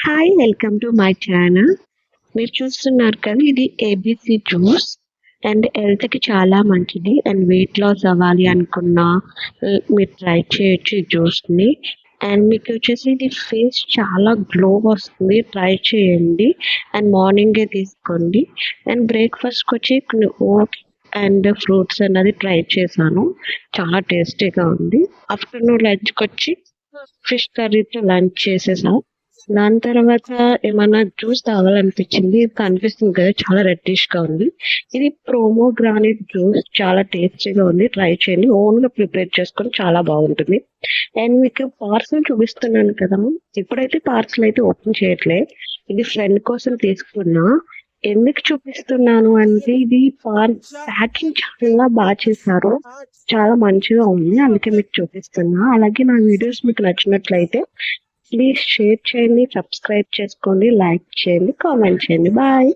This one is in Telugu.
Hi welcome to my channel. మీరు చూస్తున్నారు కదా, ఇది ఏబీసీ జ్యూస్ అండ్ హెల్త్కి చాలా మంచిది. అండ్ వెయిట్ లాస్ అవ్వాలి అనుకున్నా మీరు ట్రై చేయొచ్చు ఈ జ్యూస్ని. అండ్ మీకు వచ్చేసి ఇది ఫేస్ చాలా గ్లో వస్తుంది, ట్రై చేయండి. అండ్ మార్నింగే తీసుకోండి. అండ్ బ్రేక్ఫాస్ట్కి వచ్చి కొన్ని ఓట్స్ అండ్ ఫ్రూట్స్ అన్నది ట్రై చేశాను, చాలా టేస్టీగా ఉంది. ఆఫ్టర్నూన్ లంచ్కి వచ్చి ఫిష్ కర్రీతో లంచ్ చేసేసాం. దాని తర్వాత ఏమన్నా జ్యూస్ తాగాలనిపించింది. ఇది కనిపిస్తుంది కదా, చాలా రెడ్డిష్ గా ఉంది. ఇది ప్రోమోగ్రానేట్ జ్యూస్, చాలా టేస్టీగా ఉంది, ట్రై చేయండి. ఓన్ గా ప్రిపేర్ చేసుకొని చాలా బాగుంటుంది. అండ్ మీకు పార్సల్ చూపిస్తున్నాను కదా, ఇప్పుడైతే పార్సల్ అయితే ఓపెన్ చేయట్లే. ఇది ఫ్రెండ్ కోసం తీసుకున్నా. ఎందుకు చూపిస్తున్నాను అంటే, ఇది ప్యాకింగ్ చాలా బాగా చేశారు, చాలా మంచిగా ఉంది, అందుకే మీకు చూపిస్తున్నా. అలాగే నా వీడియోస్ మీకు నచ్చినట్లయితే ప్లీజ్ షేర్ చేయండి, సబ్స్క్రైబ్ చేసుకోండి, లైక్ చేయండి, కామెంట్ చేయండి. బాయ్.